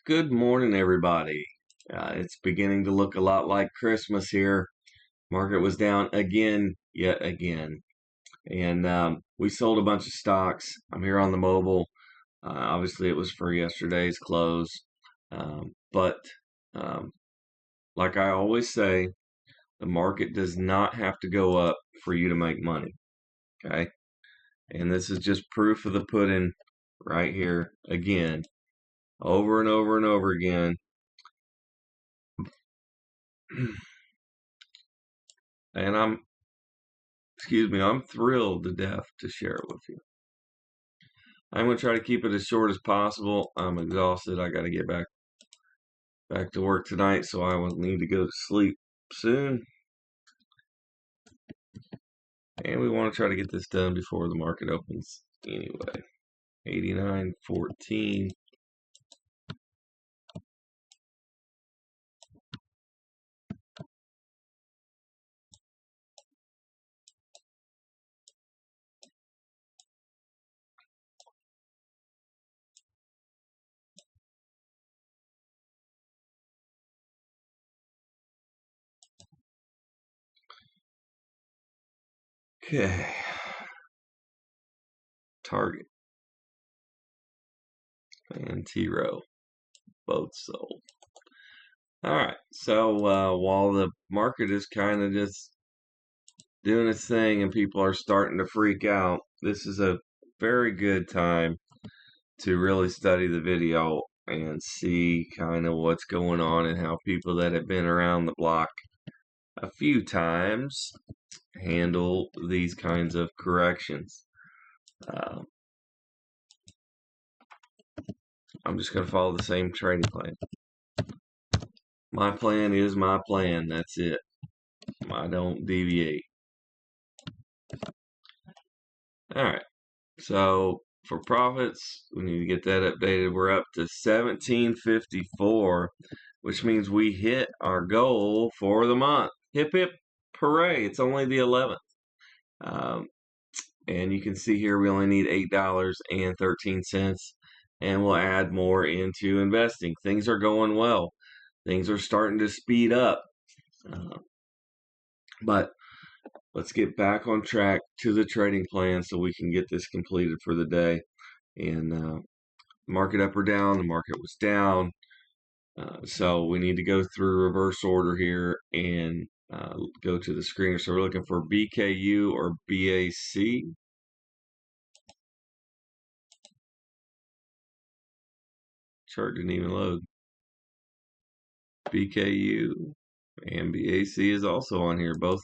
Good morning, everybody. It's beginning to look a lot like Christmas here. Market was down again, yet again. And we sold a bunch of stocks. I'm here on the mobile. Obviously, it was for yesterday's close. But um, like I always say, the market does not have to go up for you to make money. Okay. And this is just proof of the pudding right here again, over and over and over again. And I'm thrilled to death to share it with you. I'm going to try to keep it as short as possible. I'm exhausted. I got to get back to work tonight, so I will need to go to sleep soon. And we want to try to get this done before the market opens anyway. 89.14. Okay. Target and T-Row both sold. All right. So while the market is kind of just doing its thing and people are starting to freak out, this is a very good time to really study the video and see kind of what's going on and how people that have been around the block a few times handle these kinds of corrections. Uh, I'm just going to follow the same trading plan. My plan is my plan. That's it. I don't deviate. All right. So for profits, we need to get that updated. We're up to 1754, which means we hit our goal for the month. Hip hip hooray! It's only the 11th. Um, and you can see here we only need $8.13, and we'll add more into investing. Things are going well. Things are starting to speed up. But let's get back on track to the trading plan so we can get this completed for the day. And market up or down, the market was down. So we need to go through reverse order here and go to the screener. So we're looking for BKU or BAC. Chart didn't even load. BKU and BAC is also on here. Both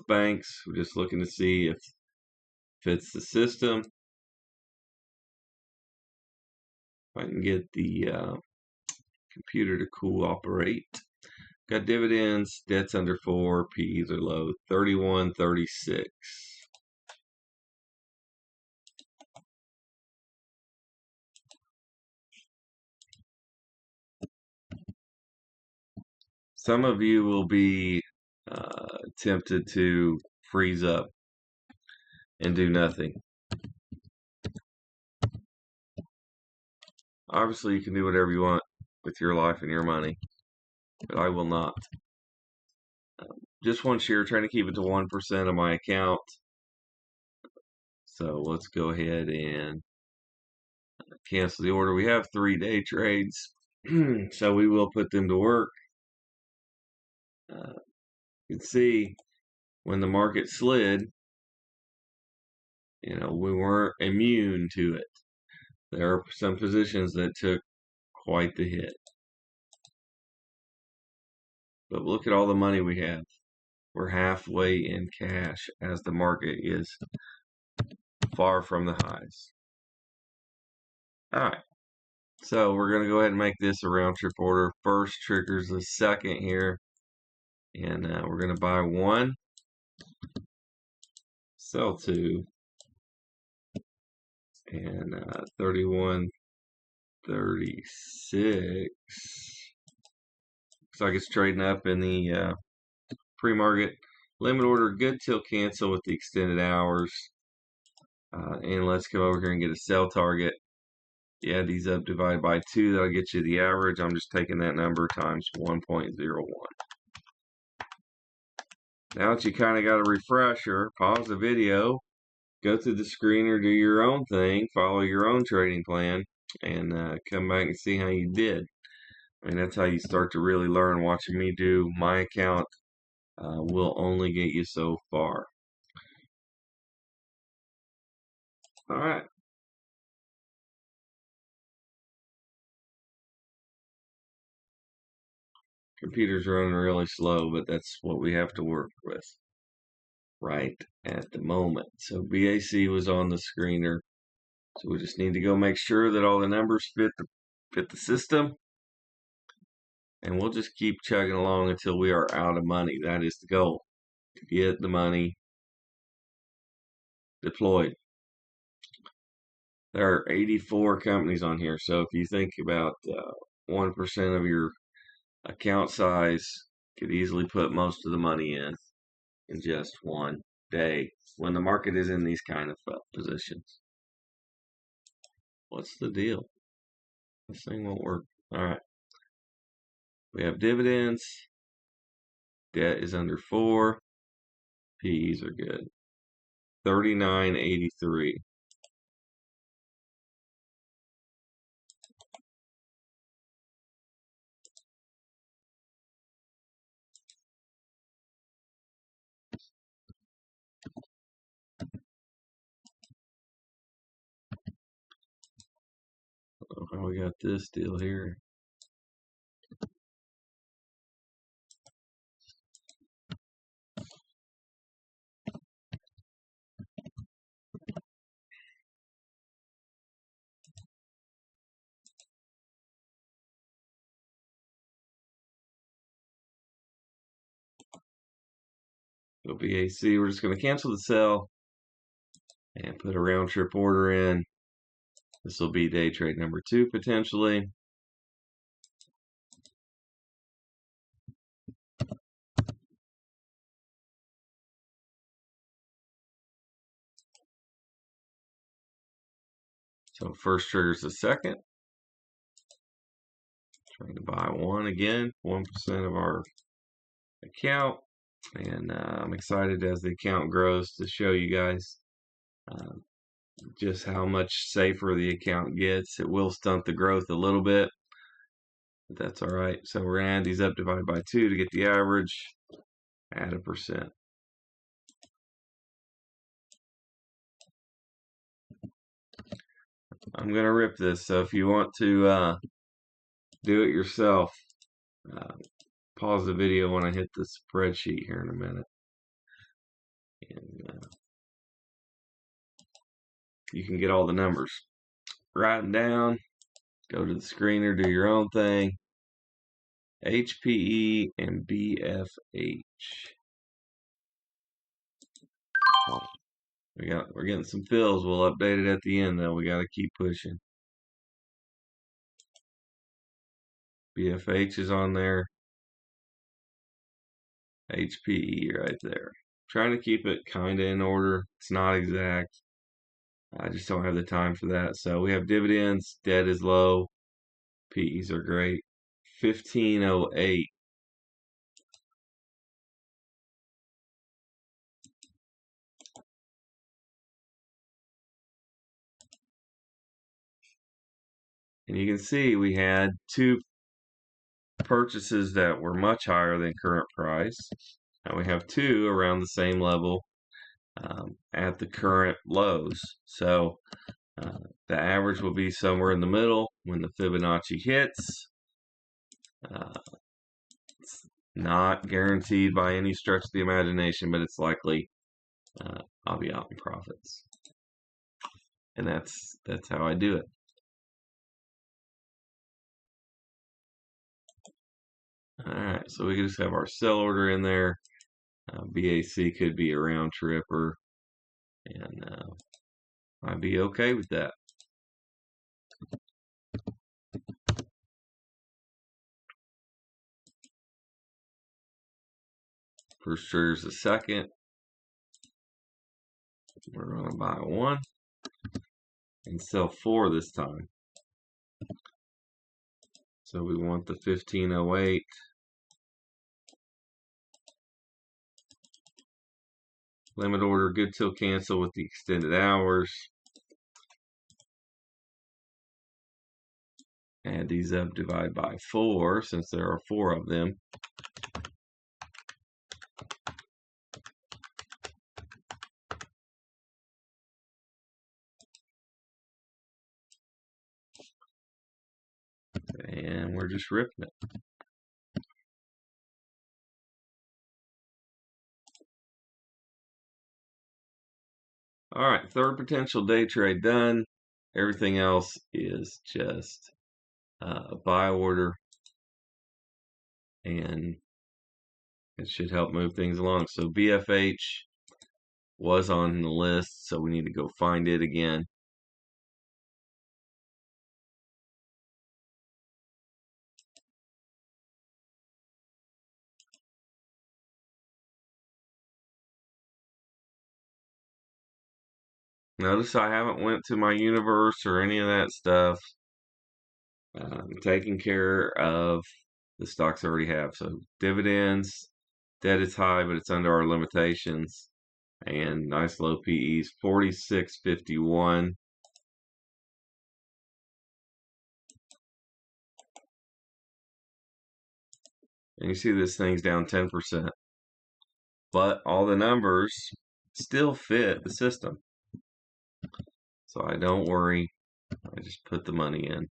banks. We're just looking to see if fits the system. If I can get the computer to cooperate. Got dividends, debts under 4, PEs are low, 31.36. Some of you will be tempted to freeze up and do nothing. Obviously, you can do whatever you want with your life and your money, but I will not. Just one share, trying to keep it to 1% of my account. So let's go ahead and cancel the order. We have 3-day trades, so we will put them to work. You can see when the market slid, we weren't immune to it. There are some positions that took quite the hit. But look at all the money we have. We're halfway in cash as the market is far from the highs. All right. So we're going to go ahead and make this a round trip order. First triggers the second here. And we're going to buy 1, sell 2, and 31.36. Looks like it's trading up in the pre-market. Limit order good till cancel with the extended hours. And let's go over here and get a sell target. You add these up, divide by 2, that'll get you the average. I'm just taking that number times 1.01. Now that you kind of got a refresher, pause the video, go through the screener, do your own thing, follow your own trading plan, and come back and see how you did. I mean, that's how you start to really learn. Watching me do my account will only get you so far. All right. Computer's running really slow, but that's what we have to work with right at the moment. So BAC was on the screener. So we just need to go make sure that all the numbers fit the system. And we'll just keep chugging along until we are out of money. That is the goal, to get the money deployed. There are 84 companies on here. So if you think about 1% of your account size, could easily put most of the money in just one day when the market is in these kind of positions. What's the deal? This thing won't work. All right. We have dividends. Debt is under 4. PEs are good. 39.83. Oh, we got this deal here. So BAC, we're just going to cancel the sell and put a round trip order in. This will be day trade number 2 potentially. So first trigger's the second. Trying to buy one again, 1% of our account. And I'm excited as the account grows to show you guys just how much safer the account gets. It will stunt the growth a little bit, but that's all right. So we're going to add these up, divide by 2 to get the average, add a percent. I'm going to rip this, so if you want to do it yourself, pause the video when I hit the spreadsheet here in a minute. And you can get all the numbers. Write them down, go to the screener, do your own thing. HPE and BFH. We're getting some fills. We'll update it at the end though. We got to keep pushing. BFH is on there. HPE right there. Trying to keep it kind of in order. It's not exact. I just don't have the time for that. So we have dividends. Debt is low. PEs are great. 1508. And you can see we had 2 purchases that were much higher than current price. And we have 2 around the same level at the current lows. So the average will be somewhere in the middle when the Fibonacci hits. It's not guaranteed by any stretch of the imagination, but it's likely I'll be out in profits. And that's how I do it. Alright, so we can just have our sell order in there. BAC could be a round tripper, and I'd be okay with that. First trigger's the second. We're going to buy 1 and sell 4 this time. So we want the 1508. Limit order good till cancel with the extended hours. Add these up, divide by 4 since there are 4 of them. And we're just ripping it. All right, third potential day trade done. Everything else is just a buy order, and it should help move things along. So BFH was on the list, so we need to go find it again. Notice I haven't went to my universe or any of that stuff. I'm taking care of the stocks I already have. So dividends, debt is high, but it's under our limitations. And nice low PEs, 46.51. And you see this thing's down 10%. But all the numbers still fit the system. So I don't worry. I just put the money in.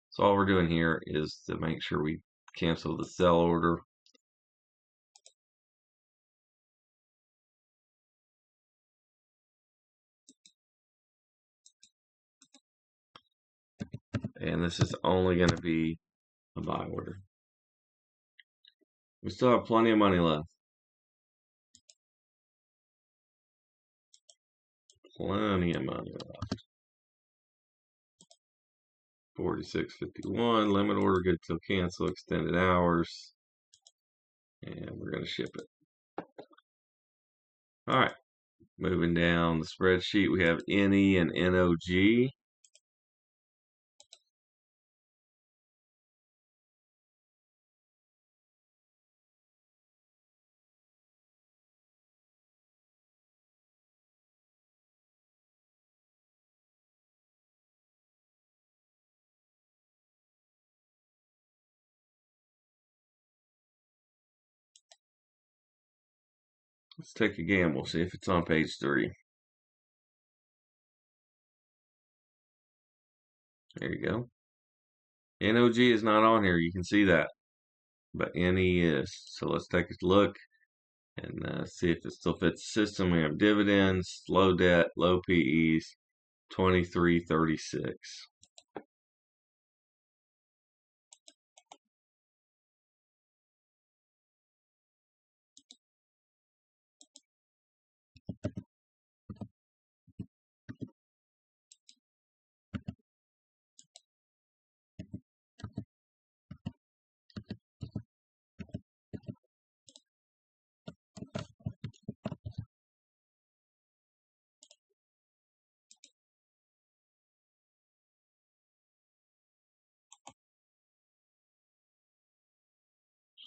So all we're doing here is to make sure we cancel the sell order. And this is only going to be a buy order. We still have plenty of money left. Plenty of money left. 46.51. Limit order good till cancel. Extended hours. And we're going to ship it. All right. Moving down the spreadsheet, we have NE and NOG. Let's take a gamble, see if it's on page 3. There you go. NOG is not on here, you can see that. But NE is. So let's take a look and see if it still fits the system. We have dividends, low debt, low PEs, 23.36.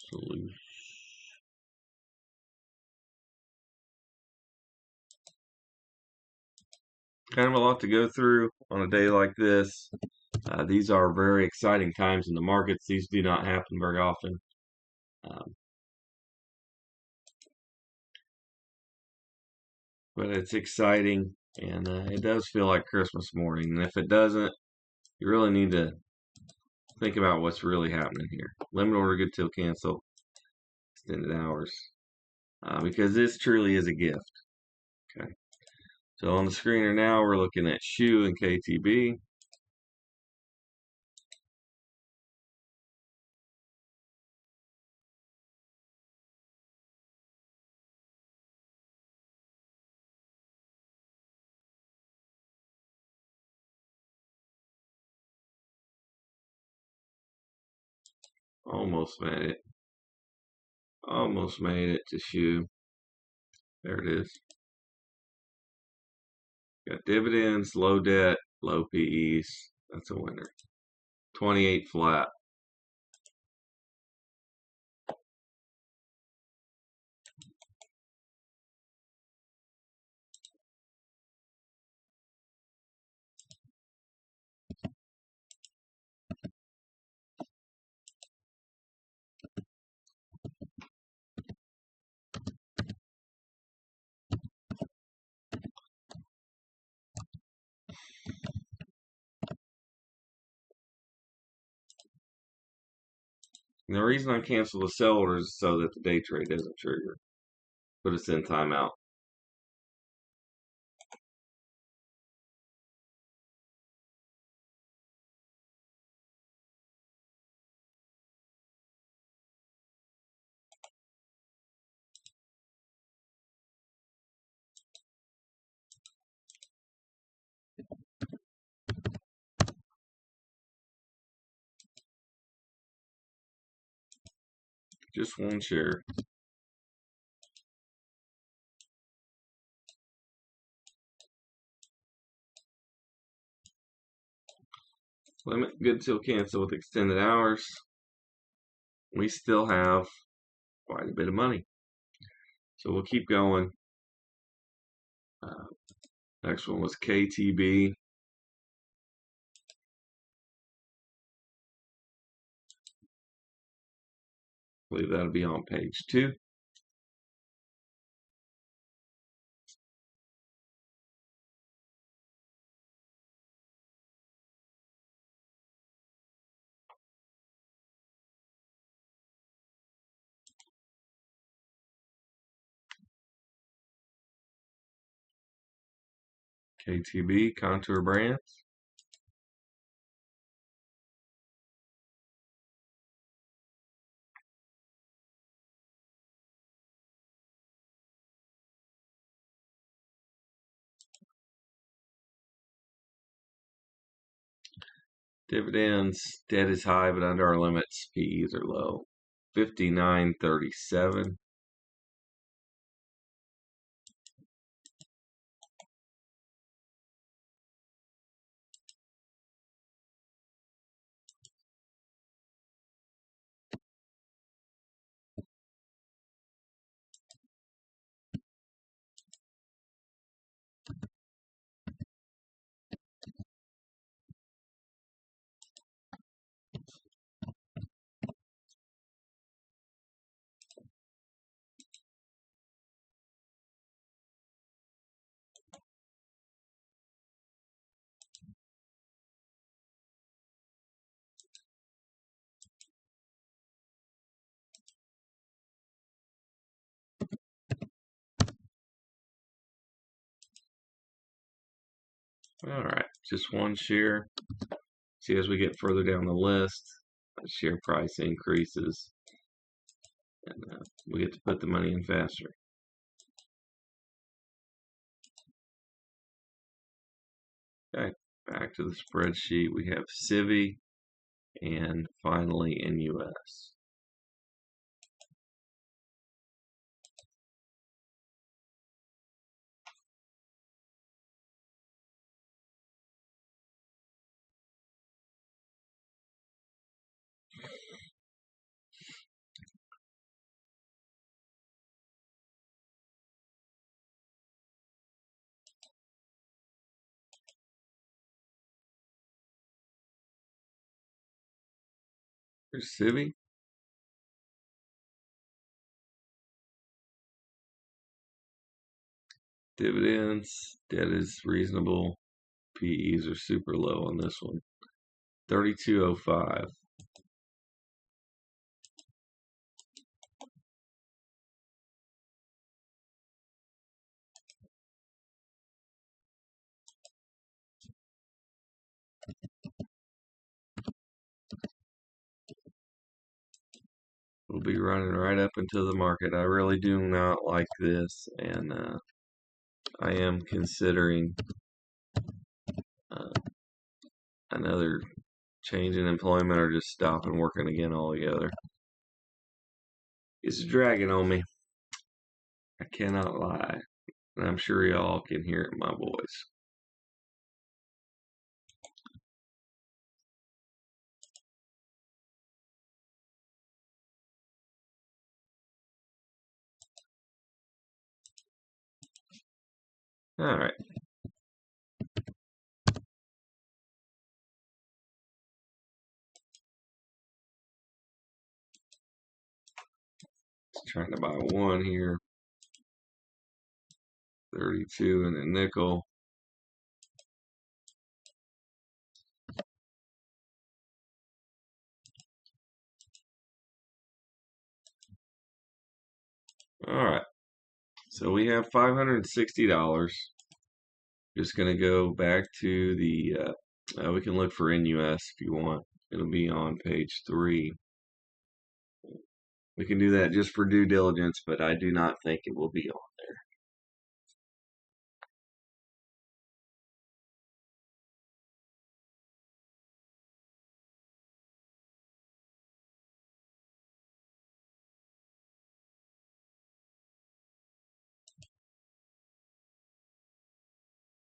Solution. Kind of a lot to go through on a day like this. These are very exciting times in the markets. These do not happen very often. Um, but it's exciting, and it does feel like Christmas morning. And if it doesn't, you really need to think about what's really happening here. Limit order good till cancel, extended hours, because this truly is a gift. Okay. So on the screener now, we're looking at SHU and KTB. Almost made it. Almost made it to shoe. There it is. Got dividends, low debt, low PEs. That's a winner. 28 flat. And the reason I cancel the sell orders is so that the day trade doesn't trigger. Put us in timeout. Just one share. Limit good till cancel with extended hours. We still have quite a bit of money. So we'll keep going. Next one was KTB. I believe that'll be on page 2. KTB, Contour Brands. Dividends, debt is high, but under our limits, PEs are low. 59.37. All right, just one share. See, as we get further down the list, the share price increases, and we get to put the money in faster. Okay, back to the spreadsheet. We have Civi and finally NUS. Here's Civi. Dividends, debt is reasonable. PEs are super low on this one. 32.05. We'll be running right up into the market. I really do not like this, and I am considering another change in employment or just stopping working again altogether. It's dragging on me. I cannot lie. And I'm sure y'all can hear it in my voice. All right. Just trying to buy one here. 32 and a nickel. All right. So we have $560. Just going to go back to the, we can look for NUS if you want. It'll be on page 3. We can do that just for due diligence, but I do not think it will be on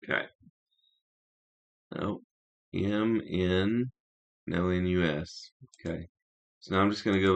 there. Okay. No. MN, no NUS. Okay. So now I'm just going to go